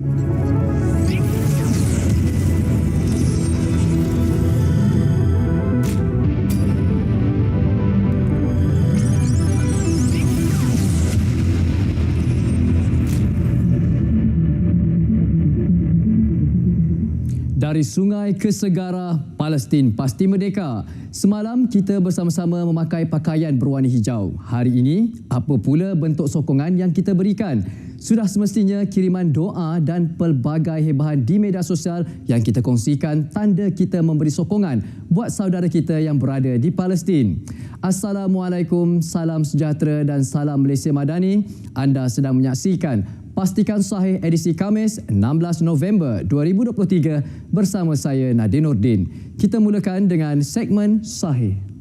Dari sungai ke segara, Palestin pasti merdeka. Semalam kita bersama-sama memakai pakaian berwarna hijau. Hari ini, apa pula bentuk sokongan yang kita berikan? Sudah semestinya kiriman doa dan pelbagai hebahan di media sosial yang kita kongsikan tanda kita memberi sokongan buat saudara kita yang berada di Palestin. Assalamualaikum, salam sejahtera dan salam Malaysia Madani. Anda sedang menyaksikan Pastikan Sahih edisi Khamis 16 November 2023 bersama saya Nadin Nordin. Kita mulakan dengan segmen Sahih.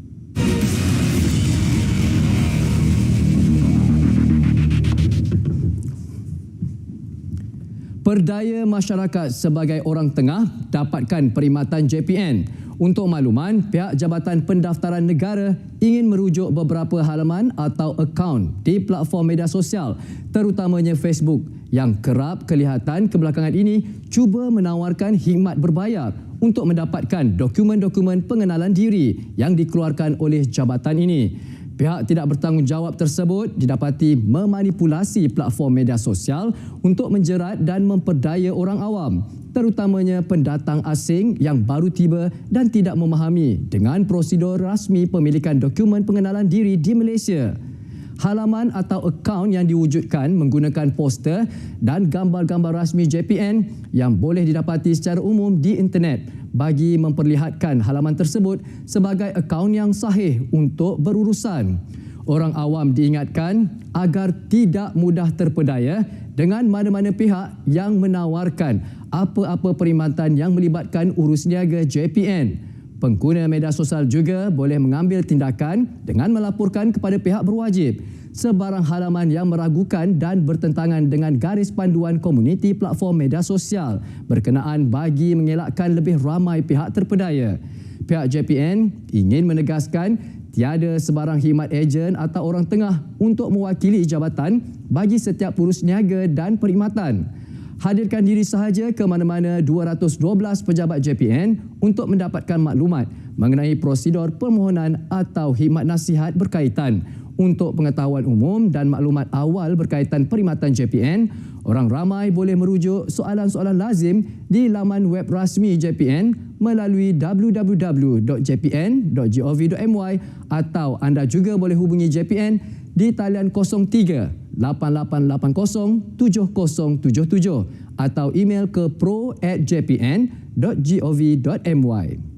Perdaya masyarakat sebagai orang tengah dapatkan perkhidmatan JPN. Untuk makluman, pihak Jabatan Pendaftaran Negara ingin merujuk beberapa halaman atau akaun di platform media sosial, terutamanya Facebook, yang kerap kelihatan kebelakangan ini cuba menawarkan khidmat berbayar untuk mendapatkan dokumen-dokumen pengenalan diri yang dikeluarkan oleh jabatan ini. Pihak tidak bertanggungjawab tersebut didapati memanipulasi platform media sosial untuk menjerat dan memperdaya orang awam, terutamanya pendatang asing yang baru tiba dan tidak memahami dengan prosedur rasmi pemilikan dokumen pengenalan diri di Malaysia. Halaman atau akaun yang diwujudkan menggunakan poster dan gambar-gambar rasmi JPN yang boleh didapati secara umum di internet bagi memperlihatkan halaman tersebut sebagai akaun yang sahih untuk berurusan. Orang awam diingatkan agar tidak mudah terpedaya dengan mana-mana pihak yang menawarkan apa-apa perkhidmatan yang melibatkan urus niaga JPN. Pengguna media sosial juga boleh mengambil tindakan dengan melaporkan kepada pihak berwajib sebarang halaman yang meragukan dan bertentangan dengan garis panduan komuniti platform media sosial berkenaan bagi mengelakkan lebih ramai pihak terpedaya. Pihak JPN ingin menegaskan tiada sebarang khidmat ejen atau orang tengah untuk mewakili jabatan bagi setiap urus niaga dan perkhidmatan. Hadirkan diri sahaja ke mana-mana 212 pejabat JPN untuk mendapatkan maklumat mengenai prosedur permohonan atau khidmat nasihat berkaitan. Untuk pengetahuan umum dan maklumat awal berkaitan perkhidmatan JPN, orang ramai boleh merujuk soalan-soalan lazim di laman web rasmi JPN melalui www.jpn.gov.my atau anda juga boleh hubungi JPN di talian 03 8880 7077 atau email ke pro@jpn.gov.my.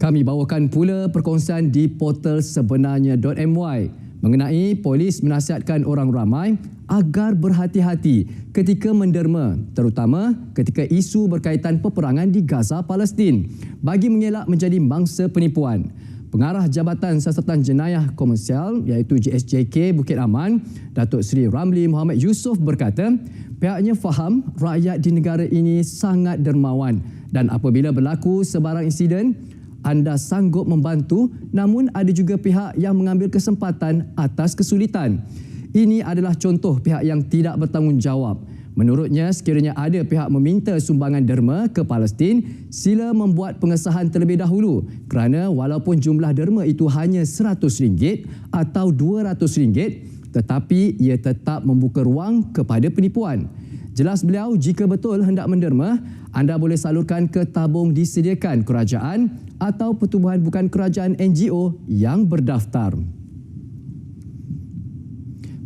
Kami bawakan pula perkongsian di portal sebenarnya.my mengenai polis menasihatkan orang ramai agar berhati-hati ketika menderma, terutama ketika isu berkaitan peperangan di Gaza, Palestin, bagi mengelak menjadi mangsa penipuan. Pengarah Jabatan Siasatan Jenayah Komersial iaitu JSJK Bukit Aman, Datuk Seri Ramli Muhammad Yusof berkata, pihaknya faham rakyat di negara ini sangat dermawan dan apabila berlaku sebarang insiden, anda sanggup membantu, namun ada juga pihak yang mengambil kesempatan atas kesulitan. Ini adalah contoh pihak yang tidak bertanggungjawab. Menurutnya, sekiranya ada pihak meminta sumbangan derma ke Palestin, sila membuat pengesahan terlebih dahulu kerana walaupun jumlah derma itu hanya RM100 atau RM200, tetapi ia tetap membuka ruang kepada penipuan. Jelas beliau, jika betul hendak menderma, anda boleh salurkan ke tabung disediakan kerajaan atau pertubuhan bukan kerajaan NGO yang berdaftar.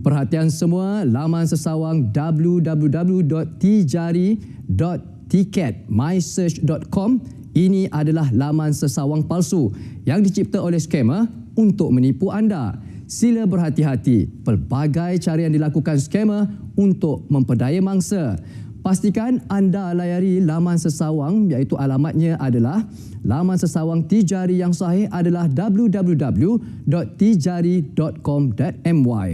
Perhatian semua, laman sesawang www.tijari.ticketmysearch.com ini adalah laman sesawang palsu yang dicipta oleh skamer untuk menipu anda. Sila berhati-hati, pelbagai cara yang dilakukan skamer untuk memperdaya mangsa. Pastikan anda layari laman sesawang iaitu alamatnya adalah laman sesawang Tijari yang sahih adalah www.tijari.com.my.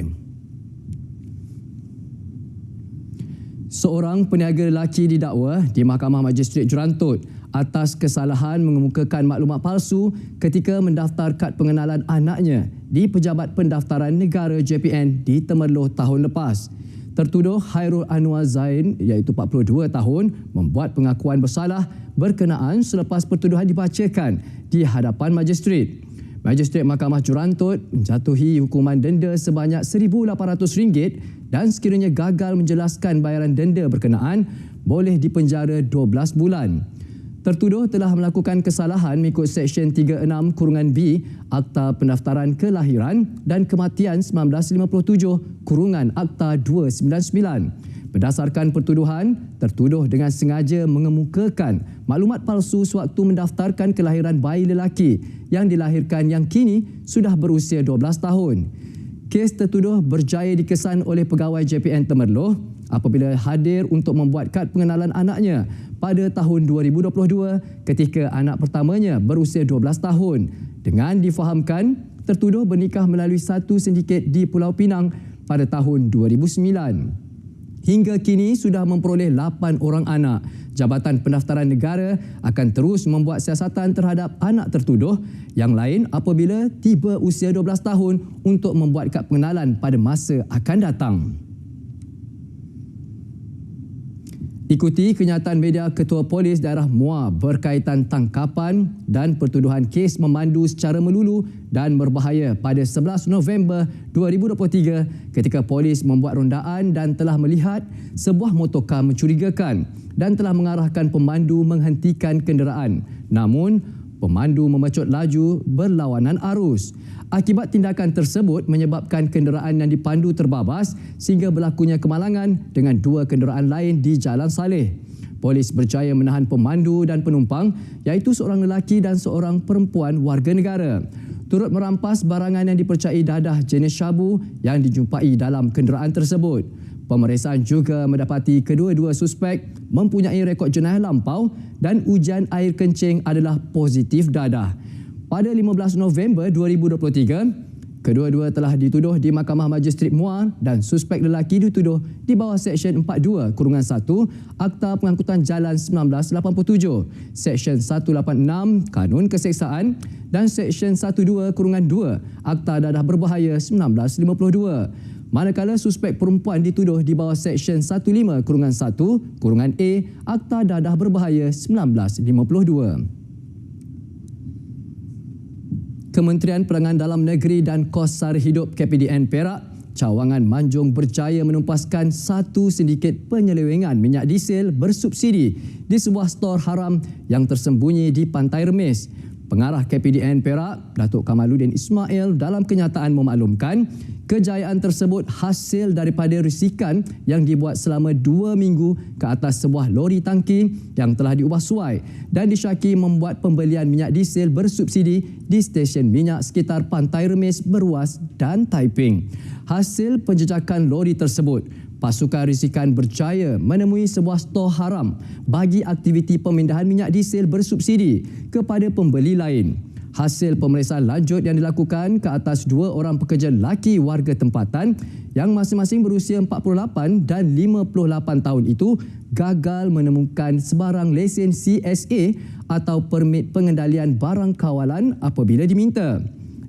Seorang peniaga lelaki didakwa di Mahkamah Majistret Jerantut atas kesalahan mengemukakan maklumat palsu ketika mendaftar kad pengenalan anaknya di Pejabat Pendaftaran Negara JPN di Temerloh tahun lepas. Tertuduh Hairul Anwar Zain iaitu 42 tahun membuat pengakuan bersalah berkenaan selepas pertuduhan dibacakan di hadapan Majistret. Majistret Mahkamah Jurantut menjatuhi hukuman denda sebanyak RM1,800 dan sekiranya gagal menjelaskan bayaran denda berkenaan boleh dipenjara 12 bulan. Tertuduh telah melakukan kesalahan mengikut Seksyen 36(B) Akta Pendaftaran Kelahiran dan Kematian 1957 Akta 299. Berdasarkan pertuduhan, tertuduh dengan sengaja mengemukakan maklumat palsu sewaktu mendaftarkan kelahiran bayi lelaki yang dilahirkan yang kini sudah berusia 12 tahun. Kes tertuduh berjaya dikesan oleh pegawai JPN Temerloh apabila hadir untuk membuat kad pengenalan anaknya pada tahun 2022 ketika anak pertamanya berusia 12 tahun dengan difahamkan tertuduh bernikah melalui satu sindiket di Pulau Pinang pada tahun 2009. Hingga kini sudah memperoleh 8 orang anak. Jabatan Pendaftaran Negara akan terus membuat siasatan terhadap anak tertuduh yang lain apabila tiba usia 12 tahun untuk membuat kad pengenalan pada masa akan datang. Ikuti kenyataan media Ketua Polis Daerah Muar berkaitan tangkapan dan pertuduhan kes memandu secara melulu dan berbahaya pada 11 November 2023 ketika polis membuat rondaan dan telah melihat sebuah motorkar mencurigakan dan telah mengarahkan pemandu menghentikan kenderaan. Namun, pemandu memecut laju berlawanan arus. Akibat tindakan tersebut menyebabkan kenderaan yang dipandu terbabas sehingga berlakunya kemalangan dengan 2 kenderaan lain di Jalan Saleh. Polis berjaya menahan pemandu dan penumpang iaitu seorang lelaki dan seorang perempuan warga negara. Turut merampas barangan yang dipercayai dadah jenis syabu yang dijumpai dalam kenderaan tersebut. Pemeriksaan juga mendapati kedua-dua suspek mempunyai rekod jenayah lampau dan ujian air kencing adalah positif dadah. Pada 15 November 2023, kedua-dua telah dituduh di Mahkamah Majistret Muar dan suspek lelaki dituduh di bawah Seksyen 42(1) Akta Pengangkutan Jalan 1987, Seksyen 186 Kanun Keseksaan dan Seksyen 12(2) Akta Dadah Berbahaya 1952. Manakala suspek perempuan dituduh di bawah Seksyen 15(1) A Akta Dadah Berbahaya 1952. Kementerian Perangan Dalam Negeri dan Kos Sara Hidup KPDN Perak, Cawangan Manjung berjaya menumpaskan satu sindiket penyelewengan minyak diesel bersubsidi di sebuah stor haram yang tersembunyi di Pantai Remis. Pengarah KPDN Perak, Datuk Kamaluddin Ismail dalam kenyataan memaklumkan kejayaan tersebut hasil daripada risikan yang dibuat selama 2 minggu ke atas sebuah lori tangki yang telah diubah suai dan disyaki membuat pembelian minyak diesel bersubsidi di stesen minyak sekitar Pantai Remis, Beruas dan Taiping. Hasil penjejakan lori tersebut, pasukan risikan berjaya menemui sebuah stor haram bagi aktiviti pemindahan minyak diesel bersubsidi kepada pembeli lain. Hasil pemeriksaan lanjut yang dilakukan ke atas 2 orang pekerja lelaki warga tempatan yang masing-masing berusia 48 dan 58 tahun itu gagal menemukan sebarang lesen CSA atau permit pengendalian barang kawalan apabila diminta.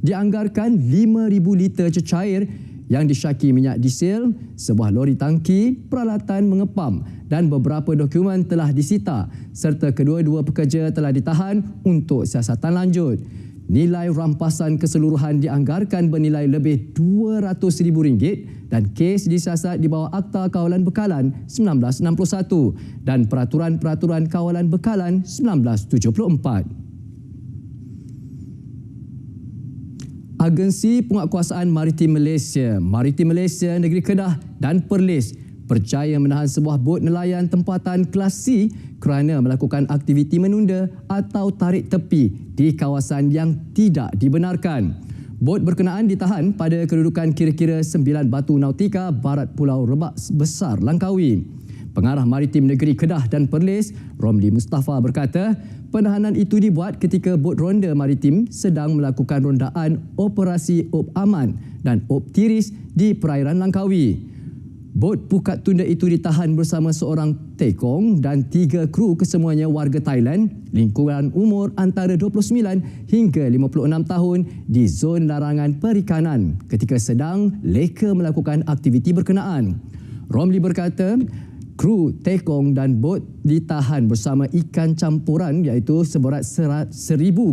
Dianggarkan 5,000 liter cecair yang disyaki minyak diesel, sebuah lori tangki, peralatan mengepam dan beberapa dokumen telah disita serta kedua-dua pekerja telah ditahan untuk siasatan lanjut. Nilai rampasan keseluruhan dianggarkan bernilai lebih RM200,000 dan kes disiasat di bawah Akta Kawalan Bekalan 1961 dan Peraturan-Peraturan Kawalan Bekalan 1974. Agensi Penguatkuasaan Maritim Malaysia, Maritim Malaysia Negeri Kedah dan Perlis berjaya menahan sebuah bot nelayan tempatan kelas C kerana melakukan aktiviti menunda atau tarik tepi di kawasan yang tidak dibenarkan. Bot berkenaan ditahan pada kedudukan kira-kira 9 Batu Nautika, barat Pulau Rebak Besar, Langkawi. Pengarah Maritim Negeri Kedah dan Perlis, Romli Mustafa berkata, penahanan itu dibuat ketika bot ronda maritim sedang melakukan rondaan operasi Op Aman dan Op Tiris di perairan Langkawi. Bot pukat tunda itu ditahan bersama seorang tekong dan 3 kru kesemuanya warga Thailand, lingkungan umur antara 29 hingga 56 tahun di zon larangan perikanan ketika sedang leka melakukan aktiviti berkenaan. Romli berkata, kru tekong dan bot ditahan bersama ikan campuran iaitu seberat 1,000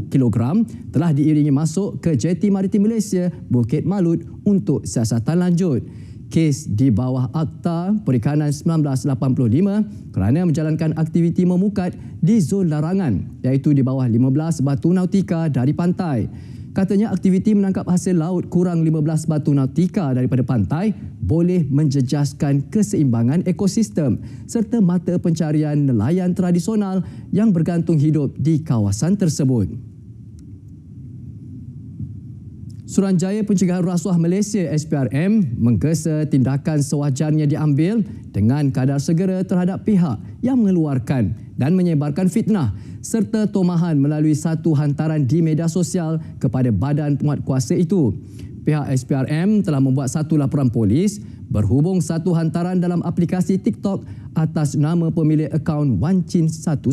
kilogram telah diiringi masuk ke Jeti Maritim Malaysia Bukit Malut untuk siasatan lanjut. Kes di bawah Akta Perikanan 1985 kerana menjalankan aktiviti memukat di zon larangan iaitu di bawah 15 batu nautika dari pantai. Katanya aktiviti menangkap hasil laut kurang 15 batu nautika daripada pantai boleh menjejaskan keseimbangan ekosistem serta mata pencarian nelayan tradisional yang bergantung hidup di kawasan tersebut. Suruhanjaya Pencegahan Rasuah Malaysia SPRM menggesa tindakan sewajarnya diambil dengan kadar segera terhadap pihak yang mengeluarkan dan menyebarkan fitnah serta tomahan melalui satu hantaran di media sosial kepada badan penguatkuasa itu. Pihak SPRM telah membuat satu laporan polis berhubung satu hantaran dalam aplikasi TikTok atas nama pemilik akaun Wancin 11.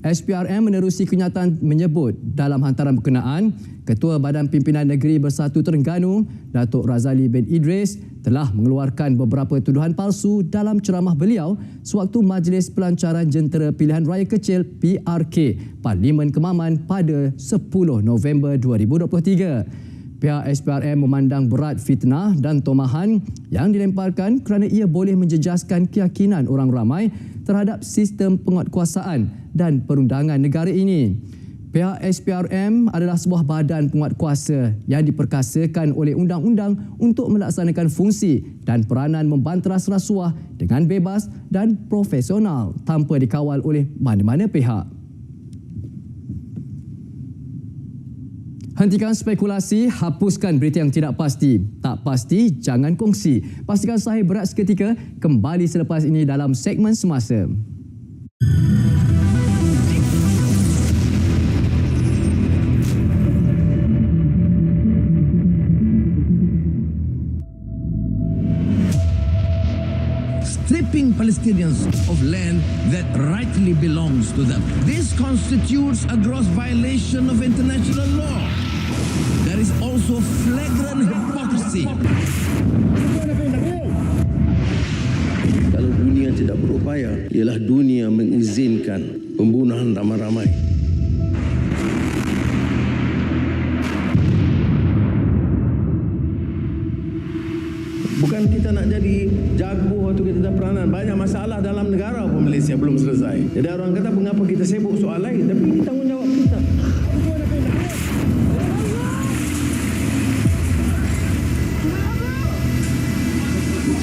SPRM menerusi kenyataan menyebut dalam hantaran berkenaan, Ketua Badan Pimpinan Negeri Bersatu Terengganu, Datuk Razali bin Idris telah mengeluarkan beberapa tuduhan palsu dalam ceramah beliau sewaktu Majlis Pelancaran Jentera Pilihan Raya Kecil PRK Parlimen Kemaman pada 10 November 2023. Pihak SPRM memandang berat fitnah dan tomahan yang dilemparkan kerana ia boleh menjejaskan keyakinan orang ramai terhadap sistem penguatkuasaan dan perundangan negara ini. Pihak SPRM adalah sebuah badan penguatkuasa yang diperkasakan oleh undang-undang untuk melaksanakan fungsi dan peranan membanteras rasuah dengan bebas dan profesional tanpa dikawal oleh mana-mana pihak. Hentikan spekulasi, hapuskan berita yang tidak pasti. Tak pasti, jangan kongsi. Pastikan sahih berat seketika, kembali selepas ini dalam segmen semasa. Stripping Palestinians of land that rightly belongs to them. This constitutes a gross violation of international law. There is also flagrant hypocrisy. Kalau dunia tidak berupaya, ialah dunia mengizinkan pembunuhan ramai-ramai. Bukan kita nak jadi jago atau kita ada peranan. Banyak masalah dalam negara pun Malaysia belum selesai. Jadi orang kata mengapa kita sibuk soal lain, tapi ini tanggungjawab kita.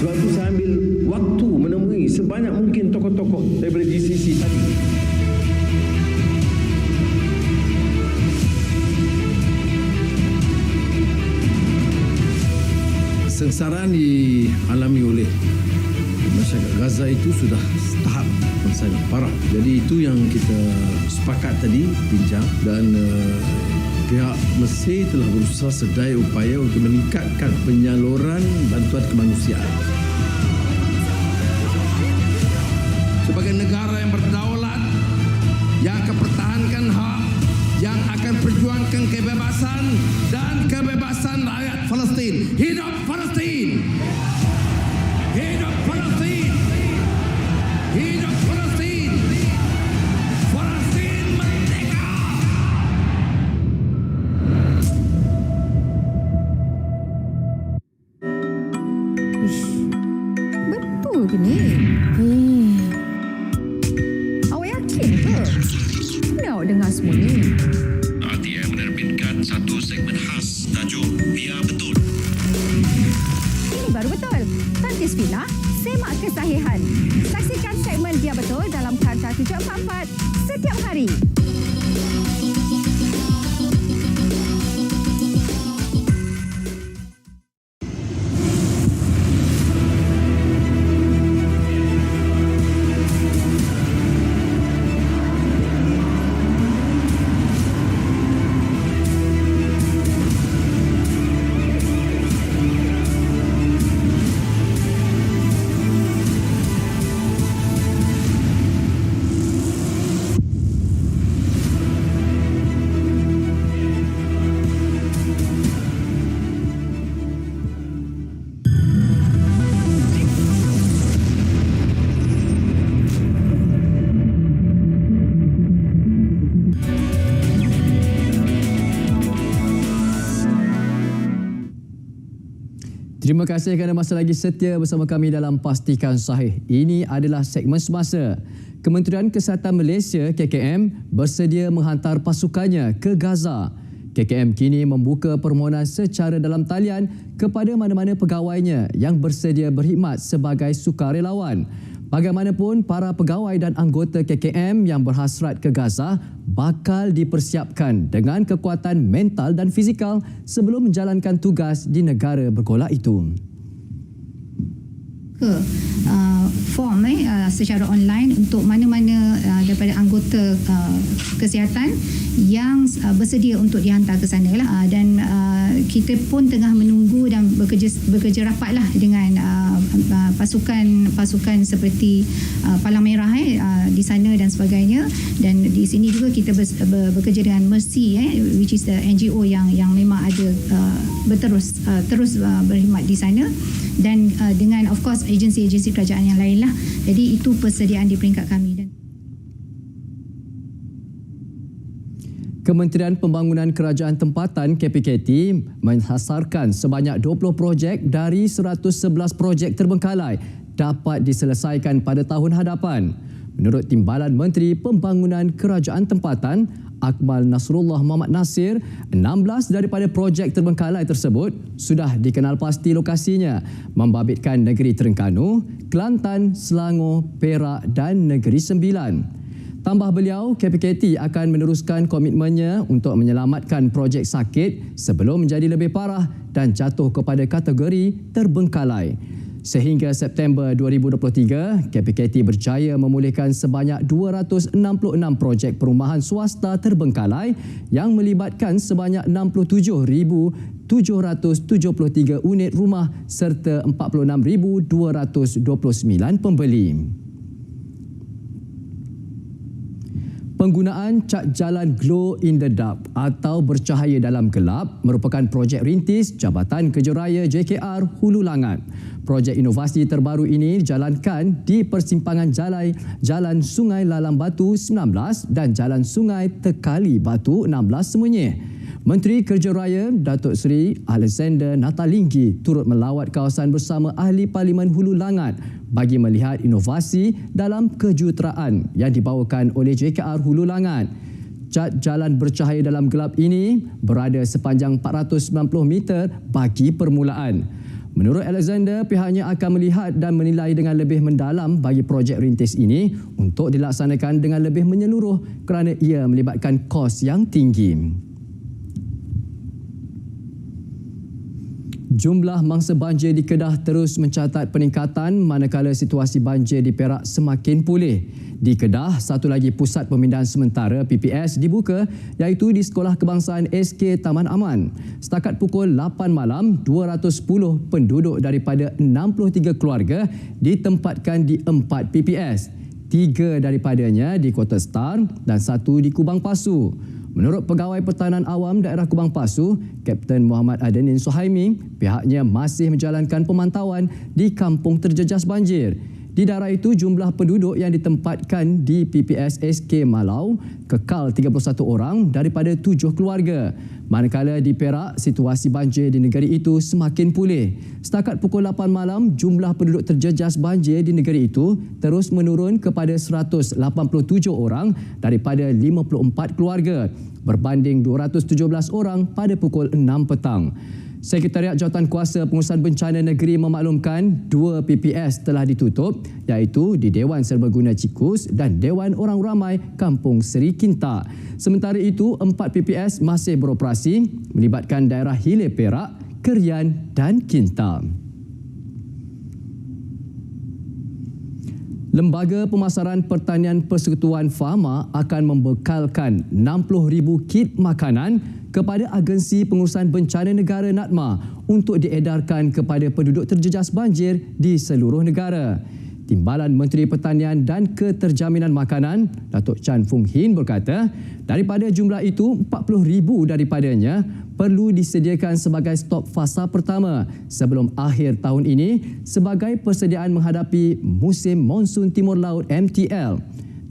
Sebab itu saya ambil waktu menemui sebanyak mungkin tokoh-tokoh daripada GCC tadi. Sengsaraan dialami oleh masyarakat Gaza itu sudah tahap sangat parah. Jadi itu yang kita sepakat tadi bincang dan pihak Mesir telah berusaha sedaya upaya untuk meningkatkan penyaluran bantuan kemanusiaan. Sebagai negara yang berdaulat, yang akan pertahankan hak, yang akan perjuangkan kebebasan dan kebebasan rakyat Palestin. Hidup Palestin! Hidup Palestin! Hidup Palestin! Palestin merdeka! Betul ke ni? Awak yakin ke? Mana awak dengar semua ni? RTM menerbitkan satu segmen khas tajuk Biar Betul. Ini baru betul. Tantis Fina, semak kesahihan. Saksikan segmen Biar Betul dalam Carta 744 setiap hari. Terima kasih kerana masih lagi setia bersama kami dalam Pastikan Sahih. Ini adalah segmen semasa. Kementerian Kesihatan Malaysia KKM bersedia menghantar pasukannya ke Gaza. KKM kini membuka permohonan secara dalam talian kepada mana-mana pegawainya yang bersedia berkhidmat sebagai sukarelawan. Bagaimanapun, para pegawai dan anggota KKM yang berhasrat ke Gaza bakal dipersiapkan dengan kekuatan mental dan fizikal sebelum menjalankan tugas di negara bergolak itu. Form secara online untuk mana-mana daripada anggota kesihatan yang bersedia untuk dihantar ke sana lah. Dan kita pun tengah menunggu dan bekerja rapatlah dengan pasukan seperti Palang Merah di sana dan sebagainya. Dan di sini juga kita bekerja dengan Mercy which is the NGO yang memang ada terus berkhidmat di sana, dan dengan of course agensi-agensi kerajaan yang lain lah. Jadi itu persediaan di peringkat kami. Kementerian Pembangunan Kerajaan Tempatan KPKT menghasarkan sebanyak 20 projek dari 111 projek terbengkalai dapat diselesaikan pada tahun hadapan. Menurut Timbalan Menteri Pembangunan Kerajaan Tempatan Akmal Nasrullah Muhammad Nasir, 16 daripada projek terbengkalai tersebut sudah dikenal pasti lokasinya, membabitkan Negeri Terengganu, Kelantan, Selangor, Perak dan Negeri Sembilan. Tambah beliau, KPKT akan meneruskan komitmennya untuk menyelamatkan projek sakit sebelum menjadi lebih parah dan jatuh kepada kategori terbengkalai. Sehingga September 2023, KPKT berjaya memulihkan sebanyak 266 projek perumahan swasta terbengkalai yang melibatkan sebanyak 67,773 unit rumah serta 46,229 pembeli. Penggunaan cat jalan glow in the dark atau bercahaya dalam gelap merupakan projek rintis Jabatan Kerja Raya JKR Hulu Langat. Projek inovasi terbaru ini dijalankan di persimpangan Jalan Sungai Lalang Batu 19 dan Jalan Sungai Tekali Batu 16 semuanya. Menteri Kerja Raya Datuk Seri Alexander Natalinggi turut melawat kawasan bersama Ahli Parlimen Hulu Langat bagi melihat inovasi dalam kejuruteraan yang dibawakan oleh JKR Hulu Langat. Cat jalan bercahaya dalam gelap ini berada sepanjang 490 meter bagi permulaan. Menurut Alexander, pihaknya akan melihat dan menilai dengan lebih mendalam bagi projek rintis ini untuk dilaksanakan dengan lebih menyeluruh kerana ia melibatkan kos yang tinggi. Jumlah mangsa banjir di Kedah terus mencatat peningkatan manakala situasi banjir di Perak semakin pulih. Di Kedah, satu lagi pusat pemindahan sementara PPS dibuka iaitu di Sekolah Kebangsaan SK Taman Aman. Setakat pukul 8 malam, 210 penduduk daripada 63 keluarga ditempatkan di 4 PPS. 3 daripadanya di Kota Star dan 1 di Kubang Pasu. Menurut Pegawai Pertahanan Awam Daerah Kubang Pasu, Kapten Muhammad Adenin Suhaimi, pihaknya masih menjalankan pemantauan di kampung terjejas banjir. Di daerah itu, jumlah penduduk yang ditempatkan di PPS SK Malau kekal 31 orang daripada 7 keluarga. Manakala di Perak, situasi banjir di negeri itu semakin pulih. Setakat pukul 8 malam, jumlah penduduk terjejas banjir di negeri itu terus menurun kepada 187 orang daripada 54 keluarga, berbanding 217 orang pada pukul 6 petang. Sekretariat Jawatankuasa Pengurusan Bencana Negeri memaklumkan 2 PPS telah ditutup iaitu di Dewan Serbaguna Cikus dan Dewan Orang Ramai Kampung Seri Kinta. Sementara itu, 4 PPS masih beroperasi melibatkan daerah Hilir Perak, Kerian dan Kinta. Lembaga Pemasaran Pertanian Persekutuan Fahma akan membekalkan 60,000 kit makanan kepada Agensi Pengurusan Bencana Negara NADMA untuk diedarkan kepada penduduk terjejas banjir di seluruh negara. Timbalan Menteri Pertanian dan Keterjaminan Makanan, Datuk Chan Fung Hin berkata, daripada jumlah itu, 40,000 daripadanya perlu disediakan sebagai stok fasa pertama sebelum akhir tahun ini sebagai persediaan menghadapi musim monsun Timur Laut MTL.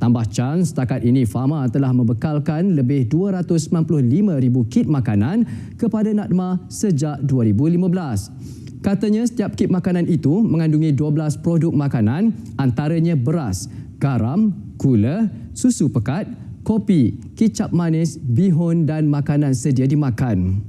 Tambah Chan, setakat ini Fahma telah membekalkan lebih 295,000 kit makanan kepada NADMA sejak 2015. Katanya setiap kit makanan itu mengandungi 12 produk makanan, antaranya beras, garam, gula, susu pekat, kopi, kicap manis, bihun dan makanan sedia dimakan.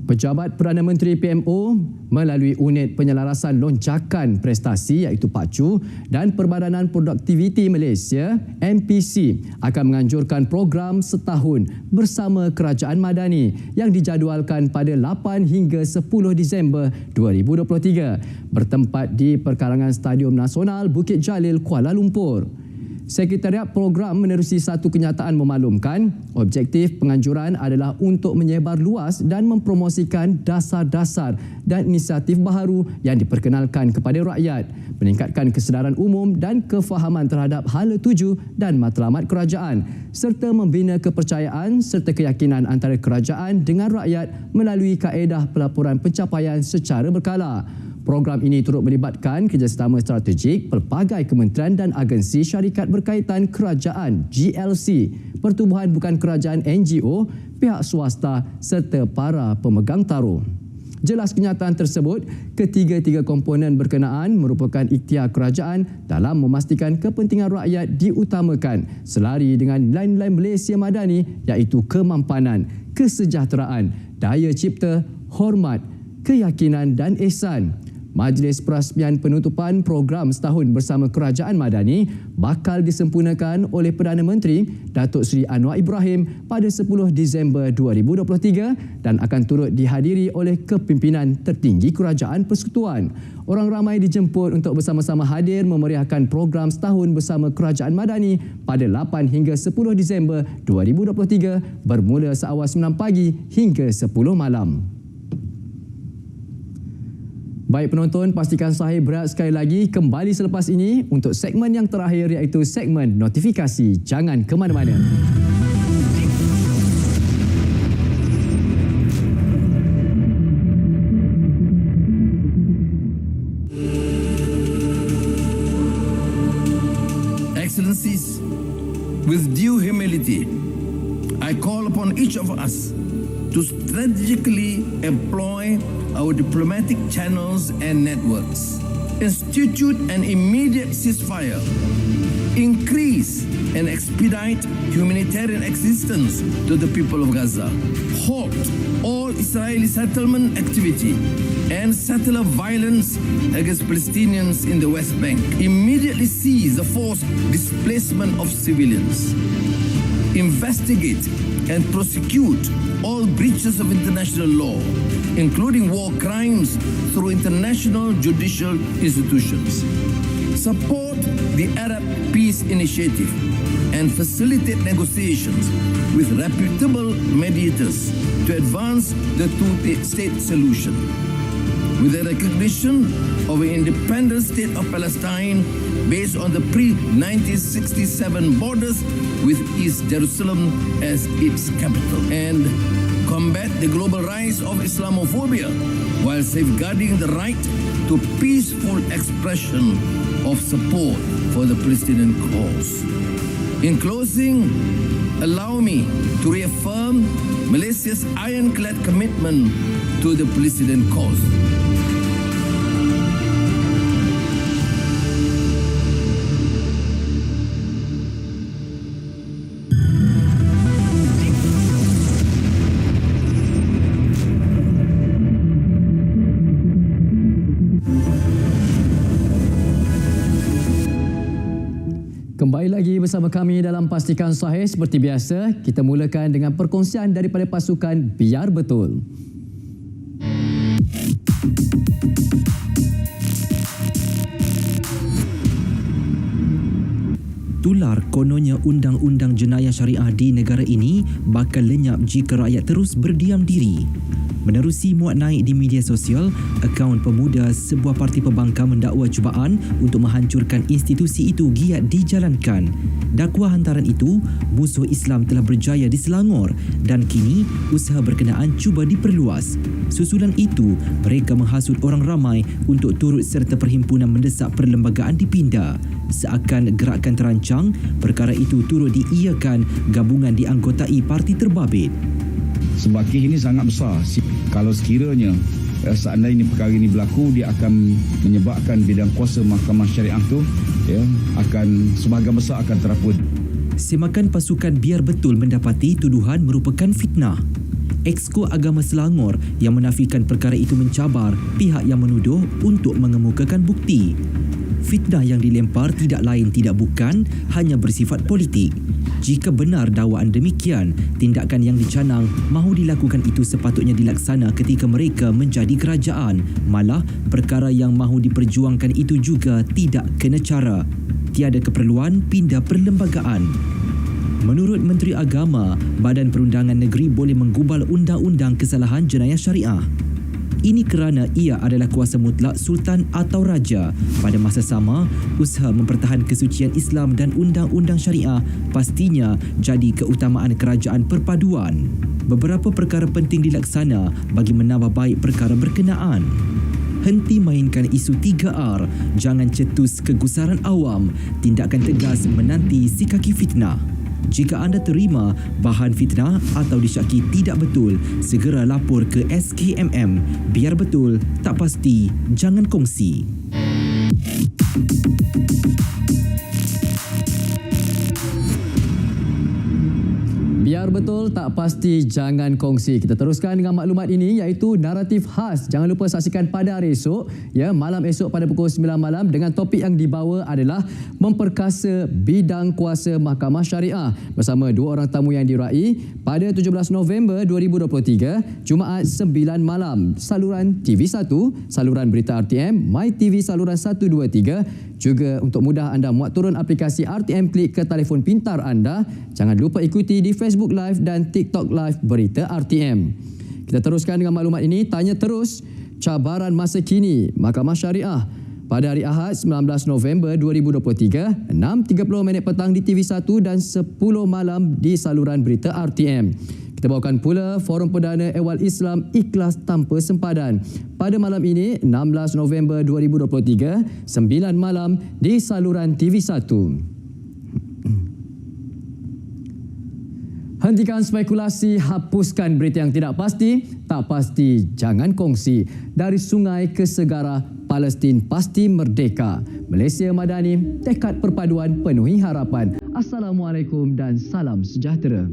Pejabat Perdana Menteri PMO melalui Unit Penyelarasan Lonjakan Prestasi iaitu PACU dan Perbadanan Produktiviti Malaysia MPC akan menganjurkan program setahun bersama Kerajaan Madani yang dijadualkan pada 8 hingga 10 Disember 2023 bertempat di Perkarangan Stadium Nasional Bukit Jalil, Kuala Lumpur. Sekretariat program menerusi satu kenyataan memaklumkan objektif penganjuran adalah untuk menyebar luas dan mempromosikan dasar-dasar dan inisiatif baharu yang diperkenalkan kepada rakyat, meningkatkan kesedaran umum dan kefahaman terhadap hala tuju dan matlamat kerajaan serta membina kepercayaan serta keyakinan antara kerajaan dengan rakyat melalui kaedah pelaporan pencapaian secara berkala. Program ini turut melibatkan kerjasama strategik pelbagai kementerian dan agensi syarikat berkaitan kerajaan GLC, pertubuhan bukan kerajaan NGO, pihak swasta serta para pemegang taruh. Jelas kenyataan tersebut, ketiga-tiga komponen berkenaan merupakan ikhtiar kerajaan dalam memastikan kepentingan rakyat diutamakan selari dengan nilai-nilai Malaysia Madani iaitu kemampanan, kesejahteraan, daya cipta, hormat, keyakinan dan ihsan. Majlis Perasmian Penutupan program setahun bersama Kerajaan Madani bakal disempurnakan oleh Perdana Menteri Datuk Seri Anwar Ibrahim pada 10 Disember 2023 dan akan turut dihadiri oleh kepimpinan tertinggi Kerajaan Persekutuan. Orang ramai dijemput untuk bersama-sama hadir memeriahkan program setahun bersama Kerajaan Madani pada 8 hingga 10 Disember 2023 bermula seawal 9 pagi hingga 10 malam. Baik penonton, pastikan sahih berat sekali lagi kembali selepas ini untuk segmen yang terakhir iaitu segmen notifikasi. Jangan ke mana-mana. Excellencies, with due humility, I call upon each of us to strategically employ our diplomatic channels and networks, institute an immediate ceasefire, increase and expedite humanitarian assistance to the people of Gaza, halt all Israeli settlement activity and settler violence against Palestinians in the West Bank, immediately cease the forced displacement of civilians, investigate and prosecute all breaches of international law, including war crimes, through international judicial institutions. Support the Arab Peace Initiative and facilitate negotiations with reputable mediators to advance the two-state solution. With the recognition of an independent state of Palestine based on the pre-1967 borders with East Jerusalem as its capital, and combat the global rise of Islamophobia while safeguarding the right to peaceful expression of support for the Palestinian cause. In closing, allow me to reaffirm Malaysia's ironclad commitment to the Palestinian cause. Kembali lagi bersama kami dalam Pastikan Sahih. Seperti biasa, kita mulakan dengan perkongsian daripada pasukan Biar Betul. Tular kononnya undang-undang jenayah syariah di negara ini bakal lenyap jika rakyat terus berdiam diri. Menerusi muat naik di media sosial, akaun pemuda sebuah parti pembangkang mendakwa cubaan untuk menghancurkan institusi itu giat dijalankan. Dakwah hantaran itu, musuh Islam telah berjaya di Selangor dan kini usaha berkenaan cuba diperluas. Susulan itu, mereka menghasut orang ramai untuk turut serta perhimpunan mendesak perlembagaan dipindah. Seakan gerakan terancang, perkara itu turut diiyakan gabungan dianggotai parti terbabit. Sebab kes ini sangat besar. Kalau sekiranya seandainya perkara ini berlaku, dia akan menyebabkan bidang kuasa Mahkamah Syariah tu akan sebahagian besar akan terapun. Semakan pasukan Biar Betul mendapati tuduhan merupakan fitnah. Exco Agama Selangor yang menafikan perkara itu mencabar pihak yang menuduh untuk mengemukakan bukti. Fitnah yang dilempar tidak lain tidak bukan hanya bersifat politik. Jika benar dakwaan demikian, tindakan yang dicanang mahu dilakukan itu sepatutnya dilaksana ketika mereka menjadi kerajaan. Malah, perkara yang mahu diperjuangkan itu juga tidak kena cara. Tiada keperluan pindah perlembagaan. Menurut Menteri Agama, Badan Perundangan Negeri boleh menggubal undang-undang kesalahan jenayah syariah. Ini kerana ia adalah kuasa mutlak sultan atau raja. Pada masa sama, usaha mempertahan kesucian Islam dan undang-undang syariah pastinya jadi keutamaan kerajaan perpaduan. Beberapa perkara penting dilaksana bagi menambah baik perkara berkenaan. Henti mainkan isu 3R, jangan cetus kegusaran awam, tindakan tegas menanti si kaki fitnah. Jika anda terima bahan fitnah atau disyaki tidak betul, segera lapor ke SKMM. Biar betul, tak pasti, jangan kongsi. Biar betul, tak pasti, jangan kongsi. Kita teruskan dengan maklumat ini iaitu naratif khas. Jangan lupa saksikan pada hari esok, malam esok pada pukul 9 malam dengan topik yang dibawa adalah memperkasa bidang kuasa Mahkamah Syariah bersama dua orang tamu yang diraih pada 17 November 2023, Jumaat 9 malam. Saluran TV1, saluran berita RTM, MyTV saluran 123. Juga untuk mudah anda muat turun aplikasi RTM Klik ke telefon pintar anda. Jangan lupa ikuti di Facebook Live dan TikTok Live Berita RTM. Kita teruskan dengan maklumat ini. Tanya terus, cabaran masa kini Mahkamah Syariah. Pada hari Ahad 19 November 2023, 6.30 petang di TV1 dan 10 malam di saluran berita RTM. Kita bawakan pula Forum Perdana Ehwal Islam Ikhlas Tanpa Sempadan. Pada malam ini, 16 November 2023, 9 malam di saluran TV1. Hentikan spekulasi, hapuskan berita yang tidak pasti. Tak pasti, jangan kongsi. Dari sungai ke segara, Palestin pasti merdeka. Malaysia Madani, tekad perpaduan penuhi harapan. Assalamualaikum dan salam sejahtera.